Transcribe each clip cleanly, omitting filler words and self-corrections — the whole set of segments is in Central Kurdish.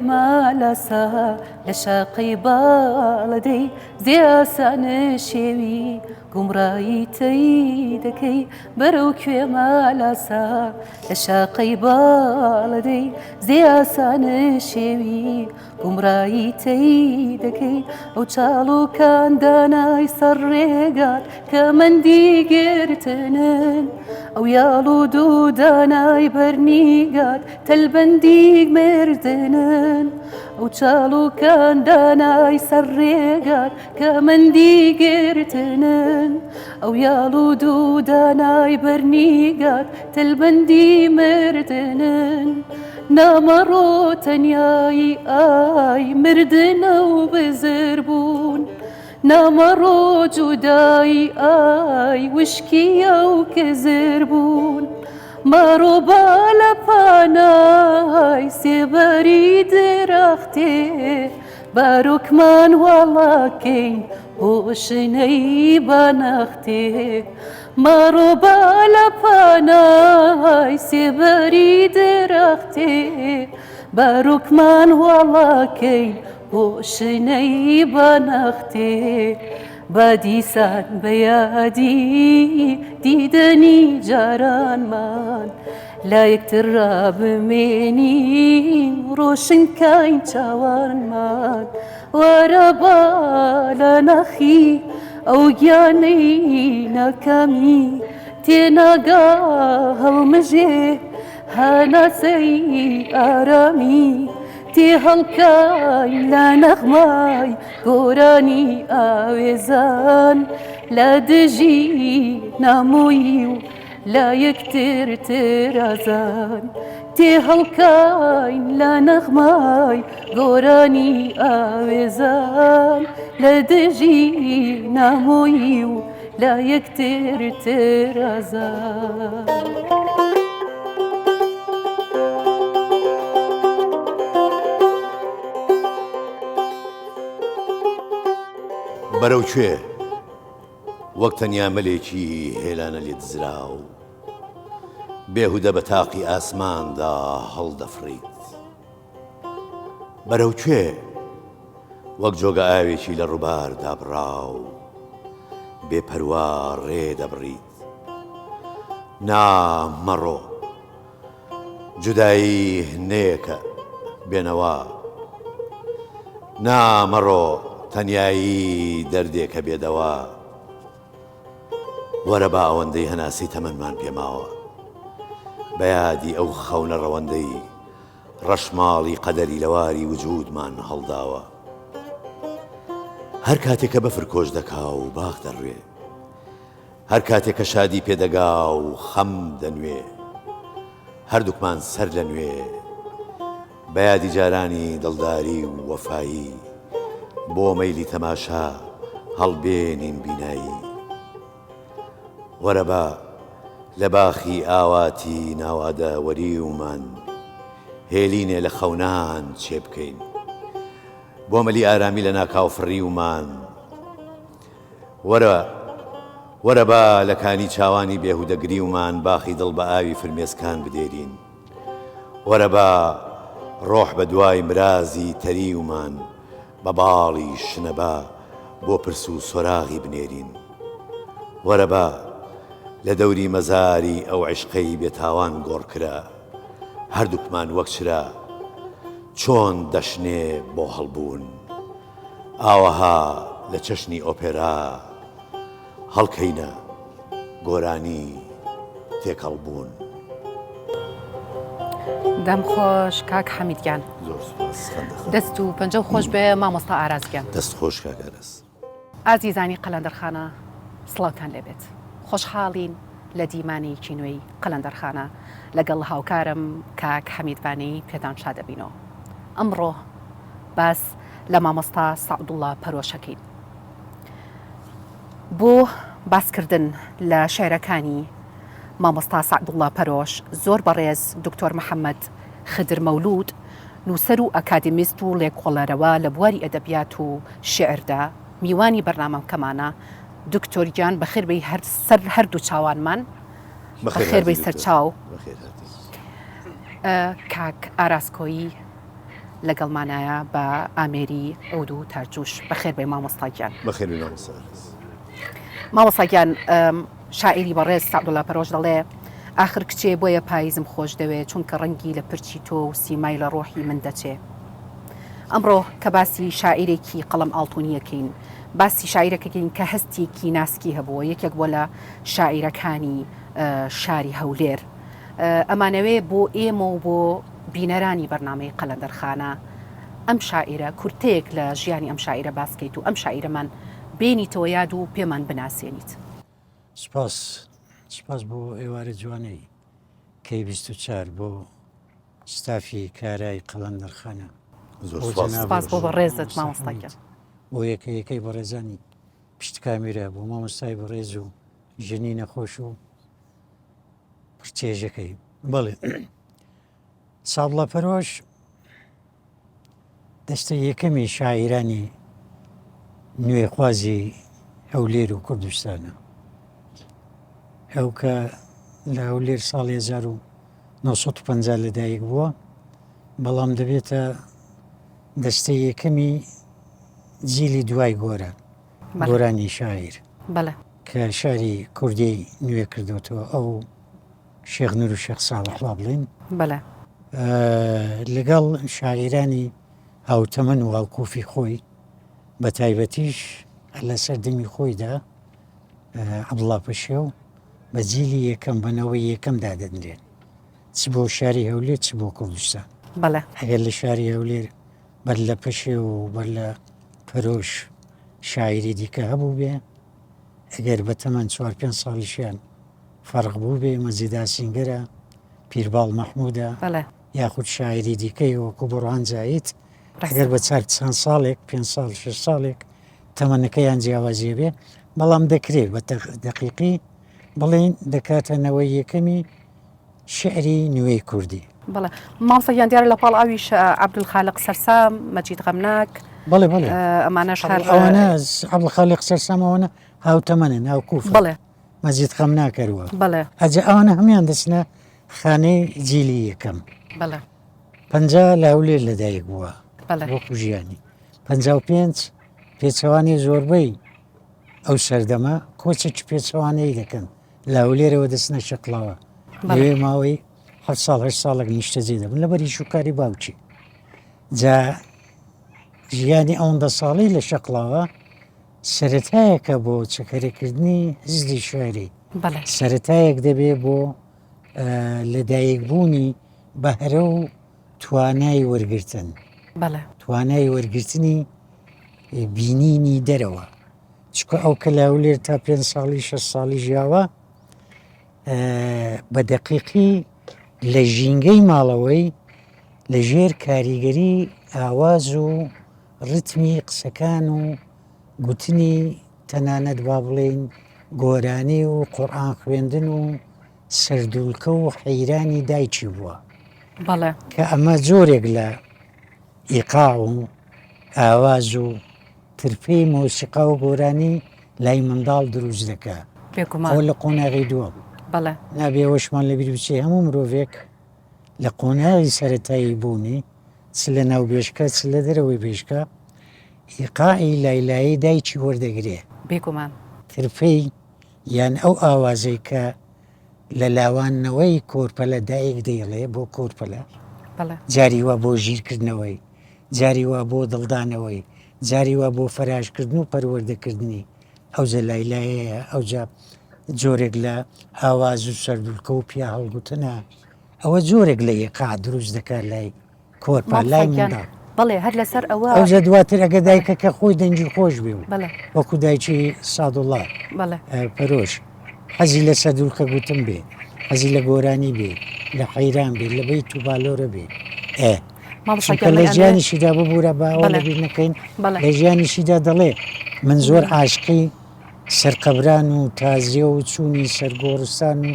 مالەسا لە شاقەی باڵەدەی زیاسانە شێوی گومڕایی تەی دەکەی بەرەو کوێ مالەسا لە شاقەی باڵەدەی زیاسانە شێوی گومڕایی تەی دەکەی ئەو چاڵوکان دانای سەر ڕێگات کە مەندی گرتنن ئەو یاڵ و دوو دانای بەرنیگات تەلبەندی مردنن ئەو چاڵوکان دانای سەر ڕێگات کە مەندی گرتنن ئەو یاڵ و دوو دانای بەرنیگات تەلبەندی مردنن نامەڕۆ تەنیایی ئای مردنە و بزر بوون نامەڕۆ جودایی ئای وشکیە و کزر بوون مەڕۆ با لە پانای سێبەری درەختێ باروکمان وەڵاکەین هۆشنەی بەنەختێ مەڕۆ با لە پانای سێبەری درەختێ باروکمان وەڵاکەین هۆشنەی بەنەختێ بە دیسان بە یادی دیدەنی جارانمان لا یەکتر ڕابمێنین ڕۆشنکاین چاوانمان وەرە با لە نەخی ئەو گیانەی ناکامی تێناگا هەڵمژێ هەناسەی ئارامی تێ هەڵکای لە نەغمای گۆرانی ئاوێزان لە دژی نامۆیی و لا یەکتر ترازان تێ هەڵکاین لە نەغمای گۆرانی ئاوێزان لە دژی نامۆیی و لا یەکتر ترازان بەرەو کوێ وەک تەنیا مەلێکی هێلانە لێت زراو بێهودە بە تاقی ئاسماندا هەڵدەفڕیت بەرەو کوێ وەک جۆگە ئاوێکی لە ڕووباردا بڕاو بێپەروا ڕێدەبڕیت نامەڕۆ جودایی نەیەکە بێنەوە نامەڕۆ تەنیایی دەردێکە بێدەوە وەرە با ئەوەندەی هەناسی تەمەنمان پێماوە بە یادی ئەو خەونە ڕەوەندەی ڕەشماڵی قەدەری لەواری وجودمان هەڵداوە هەر کاتێکە بەفر کۆش دەکا و باغ دەڕوێ هەر کاتێکە شادی پێدەگا و خەم دەنوێ هەردووکمان سەر لە نوێ بە یادی جارانی دڵداری و وەفایی بۆ مەیلی تەماشا هەڵبێنین بینایی وەرە بە لە باخی ئاواتی ناوادە وەریومان هێلینێ لە خەونان چێ بکەین بۆ مەلی ئارامی لە ناکاو فڕیومان وەرە بە لە کانی چاوانی بێهودەگریومان باخی دڵ بە ئاوی فرمێسکان بدێرین وەرە بە ڕۆح بە دوای مرازی تەریومان بە باڵی شنەبا بۆ پرس و سۆراغی بنێرین وەرە بە لە دەوری مەزاری ئەو عیشقەی بێتاوان گۆڕکرا هەردووکمان وەک چرا چۆن دەشنێ بۆ هەڵبوون ئاوەها لە چەشنی ئۆپێرا هەڵکەینە گۆرانی تێکەڵبوون دەم خۆش کاک حەمیدگیان دەست و پەنجە خۆش بێ مامۆستا ئارازگیان دەست خۆش کاگەرەس ئازیزانی قەلەندەرخانە سڵاوتان لێبێت خۆشحاڵین لە دیمانی کینوەی قەلەندەرخانە لەگەڵ هاوکارم کاک حەمیدبانی پێتان شادەبینەوە ئەمڕۆ باس لە مامۆستا سەعدوڵڵا پەرۆشەکەین بۆ باسکردن لە شێعرەکانی مامۆستا سەعدوڵڵا پەرۆش زۆر بەڕێز دکتۆر محەممەد خدر مەولود نووسەر و ئەکادمیست و لێکۆڵەرەوە لە بواری ئەدەبیات و شێعردا میوانی بەرنامەکەمانە دکتۆریان بەخێربەی سەر هەردوو چاوانمان بەخێربەی سەرچاو کاک ئاراسکۆیی لەگەڵمانایە بە ئامێری ئەو دوو تاجوش بەخێر بێ مامۆستاگیان. بەخێر بێ مامۆستا. مامۆستاگیان شاعری بەڕێز سەعدوڵڵا پەرۆش دەڵێ ئاخر کچێ بۆیە پاییزم خۆش دەوێت چونکە ڕەنگی لە پرچی تۆ و سیمای لە ڕۆحی من دەچێ. ئەمڕۆ کە باسی شاعیرێکی قەڵەم ئاڵتونیەکەین باسی شاعیرەکەکەین کە هەستێکی ناسکی هەبووە یەکێک بۆ لە شاعیرەکانی شاری هەولێر. ئەمانەوێ بۆ ئێمە و بۆ بینەرانی بەرنامەی قەلەندەرخانە ئەم شاعیرە کورتەیەک لە ژیانی ئەم شاعیرە باسکەیت و ئەم شاعیرەمان بینیتەوە یاد و پێمان بناسیێنیت. سپاس بۆ ئێوارە جوانەی کەی 24 بۆ ستافی کارای قەلەندەرخانە. سپاس بۆ بەڕێزت مامۆستاگیان. بۆ یەکەی بەڕێزانی پشتکامیرە بۆ مامۆستای بەڕێز و ژنی نەخۆش و پرچێژەکەی. بەڵێ سەعدوڵڵا پەرۆش دەستە یەکەمی شاعیرانی نوێخوازی هەولێر و کوردستانە. ئەو کە لە هەولێر ساڵی 1950 لەدایک بووە بەڵام دەبێتە دەستەی یەکەمی جیلی دوای گۆرانی شاعیر کە شاری کوردی نوێ کردوتەوە ئەو شێخ نور و شێخ ساڵح وا بڵێن لەگەڵ شاعیرانی هاوتەمەن و هاوکوفی خۆی بە تایبەتیش لە سەردەمی خۆیدا عەبدوڵڵا پەشێو بە جیلی یەکەم بنەوەی یەکەم دادەنرێن چ بۆ شاری هەولێر چ بۆ کوردستان. ئەگەر لە شاری هەولێر بەر لە پەشێ و بەر لە پەرۆش شاعیری دیکە هەبوو بێ ئەگەر بە تەمەن 4-5 ساڵیشیان فەرق بوو بێ مەزیدا سینگەرە پیرباڵ مەحموودە یاخود شاعری دیکەی وەکو بڕوان جایت ئەگەر بە چەند ساڵێک 5 ساڵ 6 ساڵێک تەمەنەکەیان جیاوازیە بێ بەڵام دەکرێت بە دەقیقی بڵێن دەکاتەنەوەی یەکەمی شعری نوێی کوردی. بەڵێ مامۆستاگیان دیارە لە پاڵ ئاویش عەبدولخالق سەرسام مەجید غەمناک بەڵێ ئەمانەش ئەوانە عەبدولخالق سەرسامەوەنە هاوتەمەنن هاوکوفن بەڵێ مەجید غەمناک هەروە بەڵێ ئەجا ئەوانە هەمویان دەچنە خانەی جیلی یەکەم. بەڵێ 50 لە هەولێر لەدایک بووە وەکو ژیانی 55 پێچەوانی زۆربەی ئەو سەردەما کۆچێک پێچەوانەی دەکەن لە هەولێرەوە دەچنە شەقڵاوە لەوێ ماوەی 7 ساڵ 8 ساڵێک نیشتەجێ دەبن لەبەری شوکاری باوچی. جا ژیانی ئەوەندە ساڵی لە شەقڵاوە سەرەتایەکە بۆ چەکەرەکردنی هزی شعری سەرەتایەک دەبێ بۆ لەدایکبوونی بەهرە و توانای وەرگرتن توانای وەرگرتنی بینینی دەرەوە چکە ئەو کە لە هەولێر تا 5 ساڵی 6 ساڵی ژیاوە بە دەقیقی لە ژینگەی ماڵەوەی لە ژێر کاریگەری ئاواز و ڕتمی قسەکان و گوتنی تەنانەت با بڵێن گۆرانی و قورئان خوێندن و سەردوولکە و حەیرانی دایکی بووە کە ئەمە جۆرێک لە ئیقاع و ئاواز و ترپەی مۆسیقا و گۆرانی لای منداڵ دروست دەکا ئەو لە قۆناغی دووە نابێ ئەوەشمان لەبیر بچێ هەموو مرۆڤێک لە قۆناغی سەرەتایی بوونی چ لە ناو بێشکە چ لە دەرەوەی بێشکە ئیقاعی لایلایی دایکی وەردەگرێ ترپەی یان ئەو ئاوازەی کە لە لاوانەوەی کۆرپەلە دایک دەیڵێ بۆ کۆرپەلە جاری وا بۆ ژیرکردنەوەی جاری وا بۆ دڵدانەوەی جاری وا بۆ فەراشکردن و پەروەردەکردنی ئەوجە لایلایەیە ئەوجا جۆرێک لە ئاواز و سەردوولکە و پیا هەڵگوتنە ئەوە جۆرێک لە ئیقاع دروست دەکات لای کۆرپە لای منداڵ بەڵێ هەر لەسەر ئەوە ئەوجە دواتر ئەگە دایکەکە خۆی دەنجی خۆش بێ و وەکو دایکی سەعدوڵڵا پەرۆش حەزی لە سەردوولکە گوتن بێ حەزی لە گۆرانی بێ لە حەیران بێ لە بەیت و بالۆرە بێ چونکە لە ژیانیشیدا ببوورە باوە لەبیر نەکەین لە ژیانیشیدا دەڵێ من زۆر عاشقی سەرقەبران و تازیە و چوونی سەرگۆڕستان و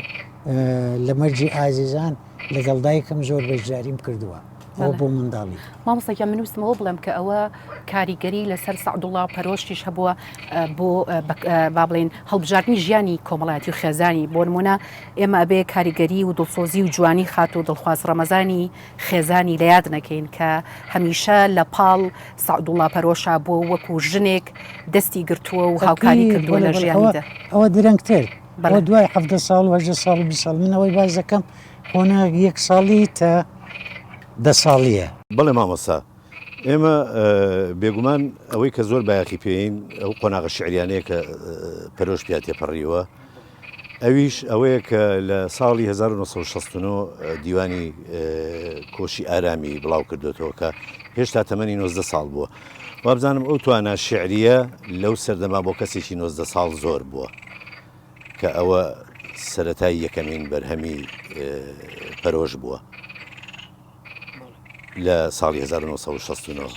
لە مەرجی ئازیزان لەگەڵ دایکم زۆر بەشداریم کردووە ئەوە بۆ منداڵی مامۆستاکە من ویستمەوە بڵێم کە ئەوە کاریگەری لەسەر سەعدوڵڵا پەرۆشتیش هەبووە بۆ با بڵێن هەڵبژاردننی ژیانی کۆمەڵایەتی و خێزانی بۆ نمونە ئێمە ئەبێ کاریگەری و دڵسۆزی و جوانی خات و دڵخواز ڕەمەزانی خێزانی لە یاد نەکەین کە هەمیشە لە پاڵ سەعدوڵڵا پەرۆشا بۆ وەکو ژنێک دەستی گرتووە و هاوکاری کردووە لە ژیانیدا ئەوە درەنگتر بەڵە دوای 7 ساڵ 8 ساڵ 20 ساڵ منەوەی باز دەکەم خۆنا 1 ساڵی تا 10 ساڵیە بەڵێ مامۆستا ئێمە بێگومان ئەوەی کە زۆر بایەخی پێین ئەو قۆناغە شعریانەیە کە پەرۆش پیا تێپەڕیوە ئەویش ئەوەیە کە لە ساڵی 1969 دیوانی کۆشی ئارامی بڵاو کردوێتەوە کە هێشتا تەمەنی 90 ساڵ بووە وابزانم ئەو توانە شعریە لەو سەردەما بۆ کەسێکی 90 ساڵ زۆر بووە کە ئەوە سەرەتای یەکەمین بەرهەمی پەرۆش بووە لە ساڵی 1969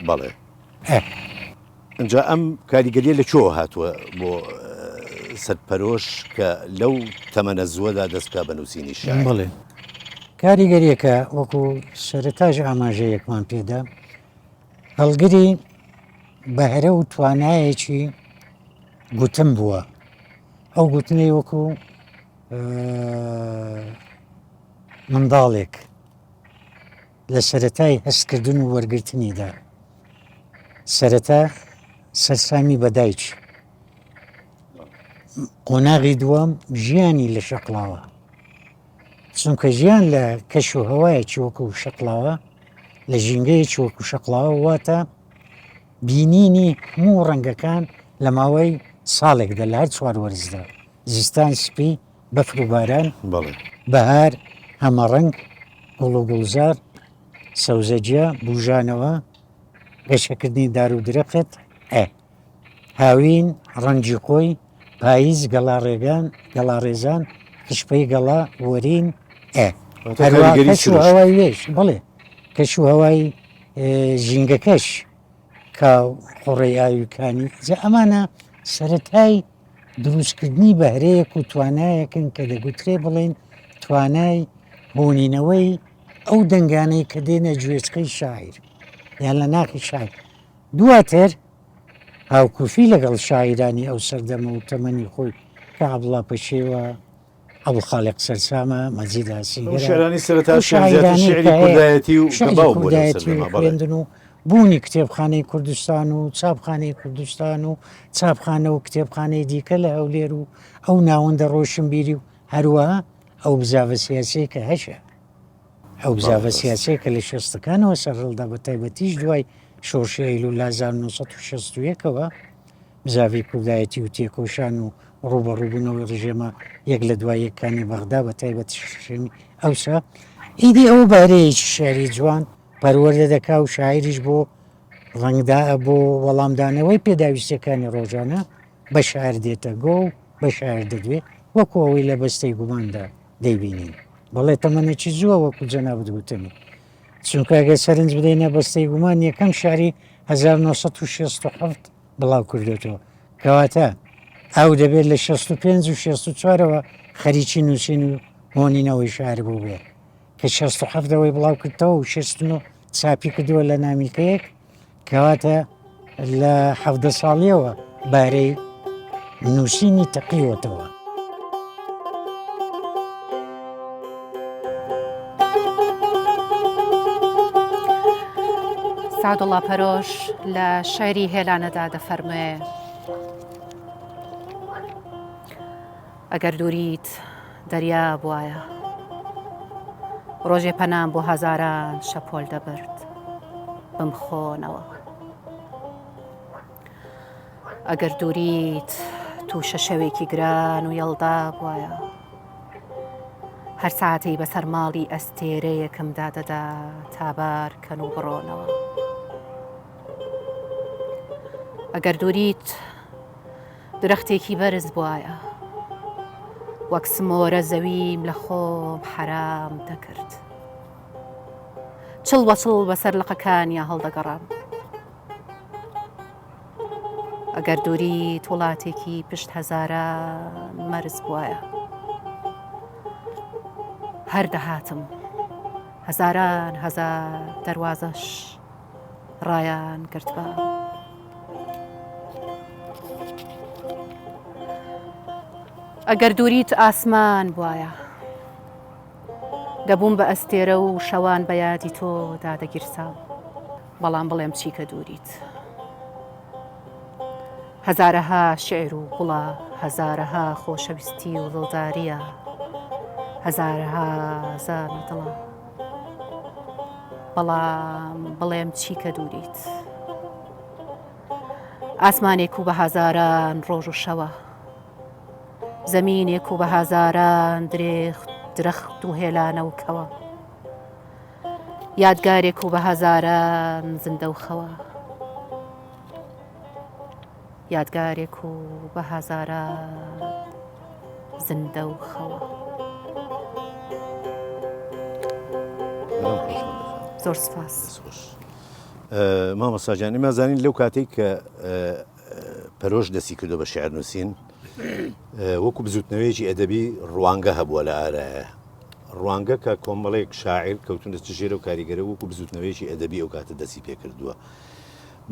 بەڵێ ئەجا ئەم کاریگەریە لە چۆ هاتووە بۆ سەرپەرۆش کە لەو تەمەنە زووەدا دەستکا بە نووسینی شعر بڵێ کاریگەریەکە وەکو سەرەتاژ ئاماژەیەکمان پێدا هەڵگری بەهرە و توانایەکی گوتم بووە ئەو گوتنەی وەکو منداڵێک لە سەرەتای هەستکردن و وەرگرتنیدا سەرەتا سەرسامی بەدایک قۆناغی دووەم ژیانی لە شەقڵاوە چونکە ژیان لە کەش و هەوایەکی وەکو شەقڵاوە لە ژینگەیەکی وەکو شەقڵاوە واتە بینینی هەموو ڕەنگەکان لە ماوەی ساڵێکدا لە هەر 4 وەرزدا زستان سپی بەفر و باران بەهار هەمەڕەنگ گوڵ و گوڵزار سەوزەجیا بوژانەوە گەشەکردنی دار و درەخت هاوین ڕەنگی خۆی پاییز گەڵا ڕێگان گەڵا ڕێزان خشپەی گەڵا وەرین کەش و هەوای وێش بڵێ کەش و هەوای ژینگەکەش کاو قوڕی ئاویەکانی ئەمانە سەرەتای دروستکردنی بەهرەیەک و توانایەکن کە دەگوترێ بڵێن توانای بۆنینەوەی ئەو دەنگانەی کە دێنە گوێچکەی شاعیر یان لە ناخی شاعیر دواتر هاوکوفی لەگەڵ شاعیرانی ئەو سەردەمە و تەمەنی خۆی کە عەبدوڵڵا پەشێوە ئەبوڵخالق سەرسامە مەجید ئاسیگەرە شاعرانی سەرەتا شعری کوردایەتی و کەباو بووە لەو سەردەما خوێندن و بوونی کتێبخانەی کوردستان و چاپخانەی کوردستان و چاپخانە و کتێبخانەی دیکە لە هەولێر و ئەو ناوەندە ڕۆشنبیری و هەروەها ئەو بزاڤە سیاسەی کە هەشە ئەو بزاڤە سیاسەیە کە لە شەستەکانەوە سەرڕڵدا بە تایبەتیش دوای شۆڕشی ئەیلوول 1960ەوە بزاڤی کوردایەتی و تێکۆشان و ڕوبەڕووبوونەوەی ڕژێمە یەک لە دوای یەکانی بەغدا بە تایبەتی شەمی ئەوسا ئیدی ئەو بارەیەکی شعری جوان پەروەردە دەکا و شاعریش بۆ ڕەنگدا بۆ وەڵامدانەوەی پێداویستەکانی ڕۆژانە بە شاعر دێتە گۆ و بە شاعر دەدوێ وەکو ئەوەی لە بەستەی گوماندا دەیبینین بەڵێ تەمەنێکی زووە وەکو جەنابەت گوتنی چونکە ئەگەر سەرنج بدەینە بەستەی گومان یەکەم شاری 1967 بڵاو کردێتەوە کەواتە ئەو دەبێت لە 65 و 64ەوە خەریکی نووسین و هۆنینەوەی شار بوو بێ کە 67ەوەی بڵاو کردەوە و 69 چاپی کردووە لە نامیکەیەک کەواتە لە 17 ساڵیەوە بارەی نووسینی تەقیوەتەوە. سەعدوڵڵا پەرۆش لە شعری هێلانەدا دەفەرموێ ئەگەر دووریت دەریا بوایە ڕۆژێ پەنام بۆ هەزاران شەپۆل دەبرد بمخۆنەوە ئەگەر دووریت تووشە شەوێکی گران و یەڵدا بوایە هەر ساعتەی بەسەر ماڵی ئەستێرەیەکم دادەدا تابار کەن و بڕۆنەوە ئەگەر دووریت درەختێکی بەرز بوایە وەک سمۆرە زەویم لە خۆم حرام دەکرد چڵ وەچڵ بەسەر لقەکانیا هەڵدەگەڕام ئەگەر دووریت وڵاتێکی پشت هەزاران مەرز بوایە هەر دەهاتم هەزاران هەزار دەواازەش ڕایان گرتبە ئەگەر دووریت ئاسمان بواە دەبووم بە ئەستێرە و شەوان بە یادی تۆ دادەگیرسا بەڵام بڵێم چی کە دووریت هەزارەها شعر و گوڵە هەزارەها خۆشەویستی و دڵداریە هەزارەها زانە دڵە بەڵام بڵێم چی کە دووریت ئاسمانێک و بە هەزاران ڕۆژ و شەوە زەمینێک و بە هەزاران درەخت و هێلانە و کەوە یادگارێک و بە هەزاران زندە و خەوە یادگارێک و بە هەزاران زندە و خەوە زۆر سپاس مامۆستاجان ئێمەزانین لەو کاتێک کە پەرۆش دەستی کردو بە شێعر نووسین وەکو بزوتنەوەیەکی ئەدەبی ڕوانگە هەبووە لە ئارایە ڕوانگە کە کۆمەڵێک شاعیر کەوتون دەست ژێرە و کاریگەرە وەکو بزوتنەوەیەکی ئەدەبی ئەو کاتە دەستی پێ کردووە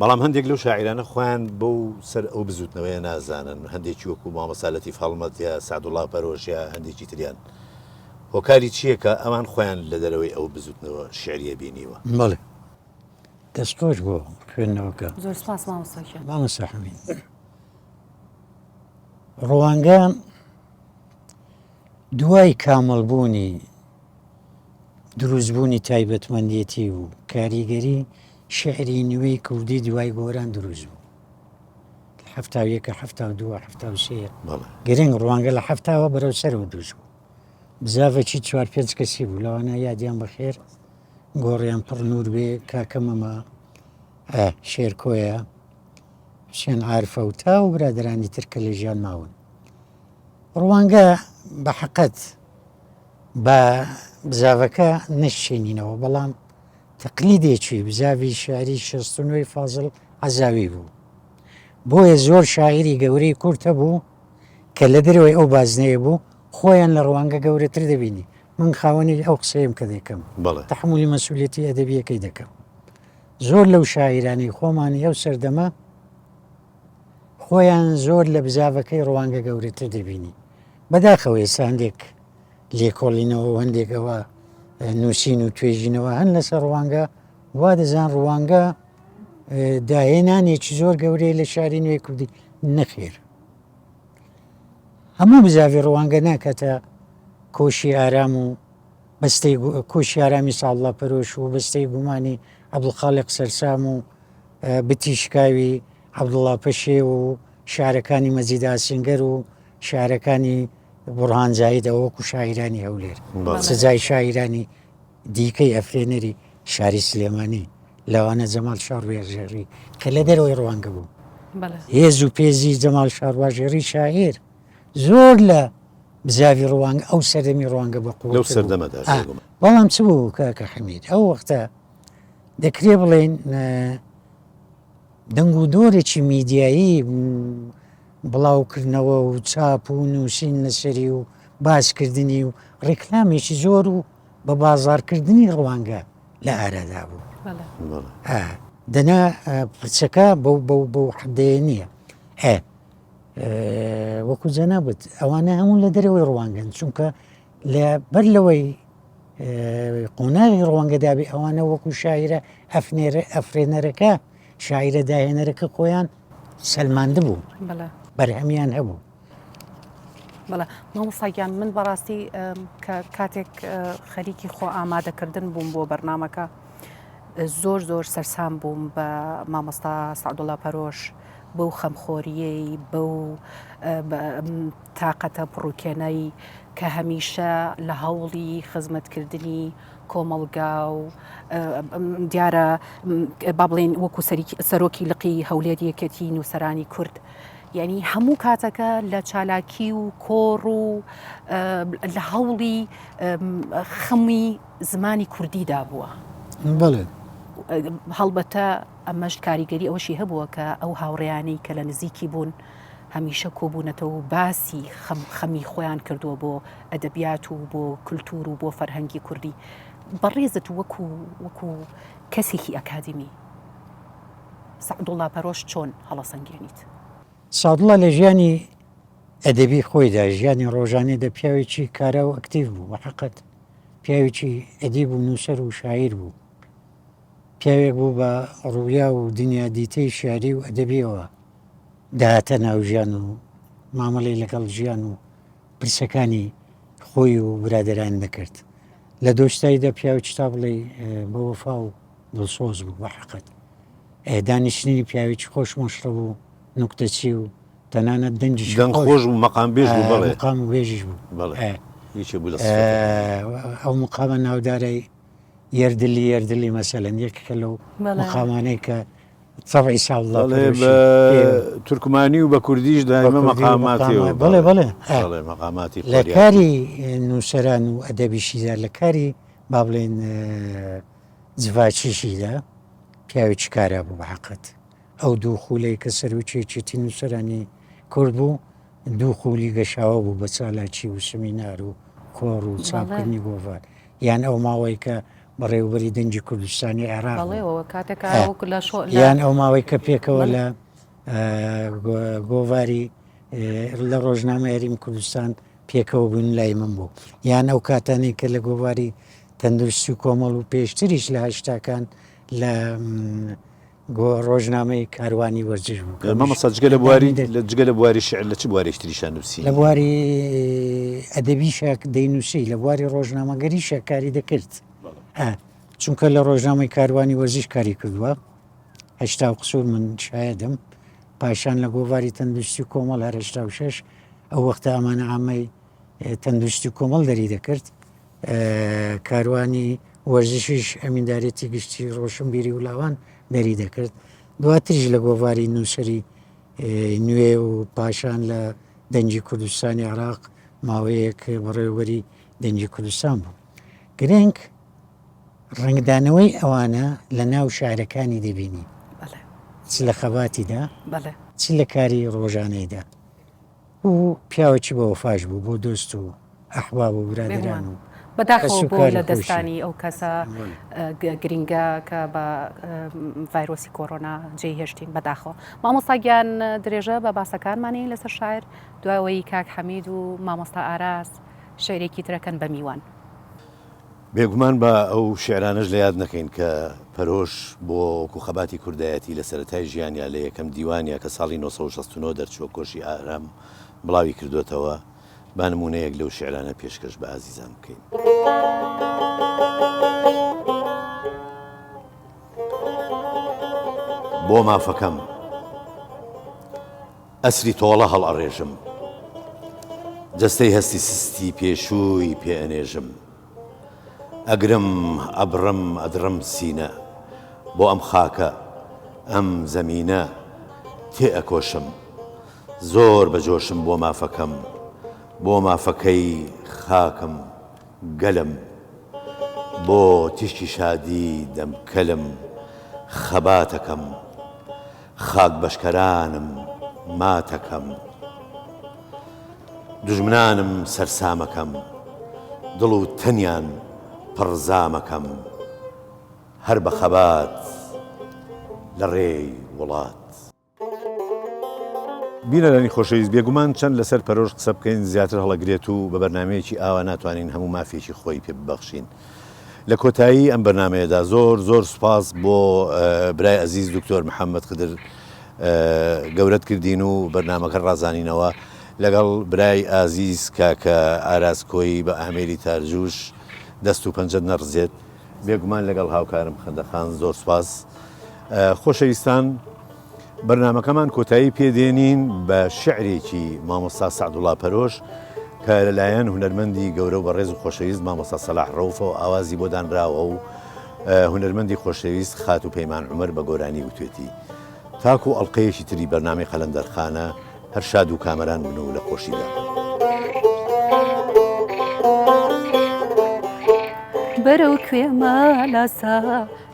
بەڵام هەندێک لەو شاعیرانە خۆیان بەو سەر ئەو بزوتنەوەیە نازانن هەندێکی وەکو مامەسالەتی فاڵمەت یا سعدوڵڵا پەرۆش یا هەندێکی تریان هۆکاری چییە کە ئەوان خۆیان لە دەرەوەی ئەو بزوتنەوە شعریە بینیوە بەڵێ دەستۆش بۆ خوێندنەوەکە زۆر سپاس مامۆستاکە مامۆستا حەمید ڕوانگە دوای کامەڵبوونی دروستبوونی تایبەتمەندێتی و کاریگەری شعری نوێی کوردی دوای گۆران دروست بوو هەفتا یەکە هەفتا و دووە هەفتا و سێ گرنگ ڕوانگە لە هەفتاوە بەرەو سەرەوە دروست بوو بزافەکی چوار پێنج کەسی بوو لەوانە یادیان بەخێر گۆڕیان پڕ نور بێ کاکەمەمە شێرکۆیە حوسێن عارفە و تا و برادرانی ترکە لە ژیان ماون ڕوانگە بە حەقەت بە بزاڤەکە نەشێنینەوە بەڵام تەقلیدێکی بزاوی شاری شەستنەوەی فازڵ عەزاوی بوو بۆیە زۆر شاعری گەورەی کورت هەبوو کە لە دەرەوەی ئەو بازنەیە بوو خۆیان لە ڕوانگە گەورەتر دەبینی من خاوەنی ئەو قسەیەم کە دەکەم تەحمولی مەسئولیەتی ئەدەبیەکەی دەکەم زۆر لەو شاعیرانی خۆمانی ئەو سەردەمە خۆیان زۆر لە بزاڤەکەی ڕوانگە گەورەتر دەبینی بەداخەوە ئێستا هەندێک لێکۆڵینەوە و هەندێکەوە نووسین و توێژینەوە هەن لەسەر ڕوانگە وا دەزان ڕوانگە داهێنانێکی زۆر گەورەی لە شاری نوێی کوردی نەخێر هەموو بزاوی ڕوانگە ناکاتە کۆشی ئارام و بەستەی کۆشی ئارامی ساڵڵا پەرۆش و بەستەی گومانی عەبدولخالق سەرسام و بتیشکاوی عەبدوڵڵا پەشێ و شارەکانی مەجید ئاسینگەر و شارەکانی بورهان زایدەوە وەکو شاعیرانی هەولێر سزای شاعیرانی دیکەی ئەفرێنەری شاری سلێمانی لەوانە جەمال شاڕواژێڕی کە لە دەرەوەی ڕوانگە بوو هێز و پێزی جەمال شاڕواژێڕی شاعیر زۆر لە بزاوی ڕوانگە ئەو سەردەمی ڕوانگە بە قوڵ سەردەمەدا بەڵام چ بوو کاکە حەمید ئەو وەختە دەکرێ بڵێن دەنگ و دۆرێکی میدیایی بڵاوکردنەوە و چاپ و نووسین لەسەری و باسکردنی و ڕێکلامێکی زۆر و بە بازارکردنی ڕوانگە لە ئارادا بوو دەنا پرچەکە بەو حدەیە نییە وەکو جەنابەت ئەوانە هەموو لە دەرەوەی ڕوانگەن چونکە لە بەر لەوەی قۆناغی ڕوانگەدابێ ئەوانە وەکو شاعرە ئەفرێنەرەکە شاعرە داهێنەرەکە خۆیان سەلماندە بوو بەرهەمیان هەبوو بەڵێ مامۆستاگیان من بەڕاستی کە کاتێک خەریکی خۆ ئامادەکردن بووم بۆ بەرنامەکە زۆر زۆر سەرسام بووم بە مامۆستا سعدوڵڵا پەرۆش بەو خەمخۆریەی بەو تااقەتە پڕووکێنەی کە هەمیشە لە هەوڵی خزمەتکردنی کۆمەڵگا و دیارە با بڵێن وەکو سەرۆکی لقی هەولێری یەکێتی نووسەرانی کورد یعنی هەموو کاتەکە لە چالاکی و کۆڕ و لە هەوڵی خەمی زمانی کوردیدا بووە هەڵبەتە ئەمەش کاریگەری ئەوەشی هەبووە کە ئەو هاوڕێیانەی کە لە نزیکی بوون هەمیشە کۆبوونەتەوە و باسی خەمی خۆیان کردووە بۆ ئەدەبیات و بۆ کولتور و بۆ فەرهەنگی کوردی بەڕێزت وەکو کەسێکی ئەکادمی سەعدوڵڵا پەرۆش چۆن هەڵەسەنگێنیت؟ سەعدوڵڵا لە ژیانی ئەدەبی خۆیدا ژیانی ڕۆژانەدا پیاوێکی کارا و ئەکتیڤ بوو، بەحەقەت پیاوێکی ئەدیب و نووسەر و شاعیر بوو، پیاوێک بوو بە ڕوویا و دنیا دیتەی شاری و ئەدەبیەوە داهاتە ناو ژیان و مامەڵەی لەگەڵ ژیان و پرسەکانی خۆی و برادەران دەکرد. لە دۆشتاییدا پیاوێکی تا بڵێ بە وەفا و دڵسۆز بوو، بەحەقەت دانیشتنی پیاوێکی خۆش مەشڕە بوو، نوکتەچی و تەنانەت دەنجیش خۆش و مەقام بێژ بوو، بەڵێ مقام و بێژیش بوو. ئەو مقامە ناودارەی یەردلی مەسەلەن یەکێکە لەو مقامانەی کە طبعی سەعدوڵڵا تورکمانی و بە کوردیش دائیمە مەقاماتیەوە. بەڵێ مەقاماتی لە کاری نووسەران و ئەدەبیشیدا لە کاری با بڵێن جڤاچیشیدا پیاوێکی کارا بوو، بەحەقەت ئەو دوو خولەی کە سەرچێتی نووسەرانی کورد بوو، دوو خولی گەشاوە بوو بە چالاکی و سمینار و کۆڕ و چاپکردنی گۆڤار، یان ئەو ماوەی کە بەڕێوەبەری دەنجی کوردستانی عێراق یان ئەو ماوەی کە پێکەوە لە گۆڤاری لە ڕۆژنامە یاریمی کوردستان پێکەوە بوون لای من بوو، یان ئەو کاتانەی کە لە گۆڤاری تەندروستی و کۆمەڵ و پێشتریش لە هەشتاکان لە ڕۆژنامەی کاروانی وەرزش بوو. مەمەستا جگە لە بواری شعر لە چ بوارێشتریشان نووسی؟ لە بواری ئەدەبیش دەینووسی، لە بواری ڕۆژنامەگەریشە کاری دەکرد، چونکە لە ڕۆژنامەی کاروانی وەرزش کاری کردووە، هەشتا و قسوور من شایدم، پاشان لە گۆڤاری تەندروستی و کۆمەڵ هەر 86 ئەو وەختە ئەمانە عامەی تەندروستی و کۆمەڵ دەری دەکرد، کاروانی وەرزشیش ئەمیندارێتی گشتی ڕۆشنبیری وڵاوان دەری دەکرد، دواتریش لە گۆڤاری نووسری نوێ و پاشان لە دەنجی کوردستانی عێراق ماوەیەک بەڕێوەبەری دەنجی کوردستان بوو. گرنگ ڕنگدانەوەی ئەوانە لە ناو شارەکانی دەبینی، چ لە خەباتیدا چ لە کاری ڕۆژانەیدا، و پیاوەکی بە وەفاش بوو بۆ دۆست و ئەحباب و برادران و بەداخەوە بۆ لە دەستانی ئەو کەسە گرنگە کە بە ڤایرۆسی کۆڕۆنا جێهێشتین. بەداخەوە مامۆستاگیان درێژە بە باسەکانمانی لەسەر شاعر، دوایەوەی کاک حەمید و مامۆستا ئاراس شعرێکی ترەکەن بە میوان. بێگومان بە ئەو شعرانەش لە یاد نەکەین کە پەرۆش بۆ وەکو خەباتی کوردایەتی لە سەرەتای ژیانیا لە یەکەم دیوانیا کە ساڵی 1969 دەرچووە کۆشی ئارام بڵاوی کردوێتەوە، با نمونەیەک لەو شعرانە پێشکەش بە ئازیزان بکەین. بۆ مافەکەم ئەسری تۆڵە هەڵئەڕێژم، جەستەی هەستی سستی پێشووی پێئەنێژم، ئەگرم ئەبڕم ئەدڕم سینە، بۆ ئەم خاکە ئەم زەمینە تێ ئەکۆشم، زۆر بەجۆشم بۆ مافەکەم، بۆ مافەکەی خاکم گەلم، بۆ تیشکی شادی دەمکەلم، خەباتەکەم خاک بەشکەرانم ماتەکەم، دوژمنانم سەرسامەکەم، دڵ و تەنیان پڕزامەکەم، هەر بە خەبات لە ڕێی وڵات. بیرەرانی خۆشەویست، بێگومان چەند لەسەر پەرۆش قسە بکەین زیاتر هەڵەگرێت و بە بەرنمەیەکی ئاوا ناتوانین هەموو مافێکی خۆی پێ ببەخشین. لە کۆتایی ئەم بەرنمەیەدا زۆر سوپاس بۆ برای ئەزیز دکتۆر محەممەد خدر گەورەت کردین و بەرنمەکە ڕازانینەوە، لەگەڵ برای ئازیز کاکە ئاراسکۆی بە ئامێری تارجوش دەست و پەنجەت نەڕزێت، بێگومان لەگەڵ هاوکارم خەندەخان زۆر سوپاس. خۆشەویستان، بەرنمەکەمان کۆتایی پێدێنین بە شعرێکی مامۆستا سەعدوڵڵا پەرۆش کە لەلایەن هونەرمەندی گەورە و بەڕێز و خۆشەویست مامۆستا سەلاح ڕەوفەوە ئاوازی بۆ دانراوە و هونەرمەندی خۆشەویست خات و پەیمان عومەر بە گۆرانی وتوێتی. تاکو ئەڵلقەیەکی تری بەرنامەی قەلەندەرخانە، هەر شاد و کامەران بن و لە خۆشیدا. بەرەو کوێ مالاسا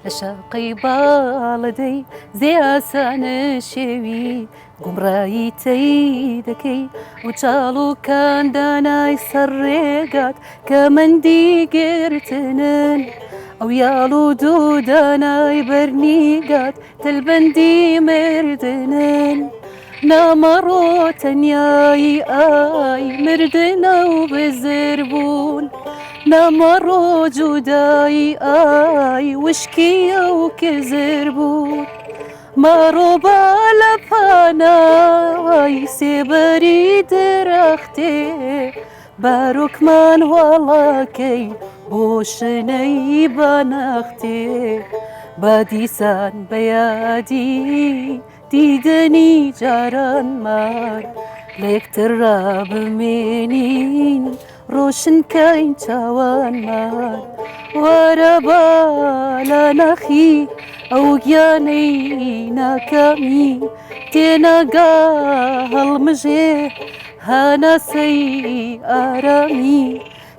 لە شەقەی باڵەدەی زێئاسانە شێوی گومڕایی تەی دەکەی و چاڵ و کاندانای سەر ڕێگات کە مەندی گرتنن ئەو یاڵ و دوودانای بەرنیگات تەلبەندی مردنن نامەڕۆ تەنیایی ئای مردنە و بزربوون نامەڕۆ جودایی ئای وشکیە و کزربوون مەڕۆبا لە پانای سێبەری درەختێ باروکمان وەڵاکەی بۆ شنەی بەنەختێ بە دیسان بەیادی دیدنی جارانمان لە یەکتر ڕابمێنین ڕۆشنکەین چاوانمان وەرە بە لە نەخی ئەو گیانەی ناکامی تێنەگا هەڵمژێ هەناسەی ئارامی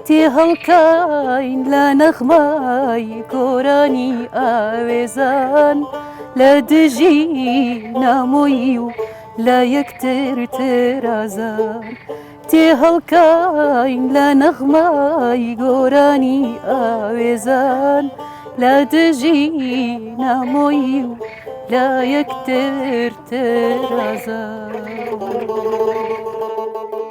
تێ هەڵکاین لە نەخمای گۆرانی ئاوێزان لە دژی نامۆیی و لە یەکتر ترازان تێ هەڵکاین لە نەخمای گۆرانی ئاوێزان لە دژی نامۆیی و لە یەکتر ترازان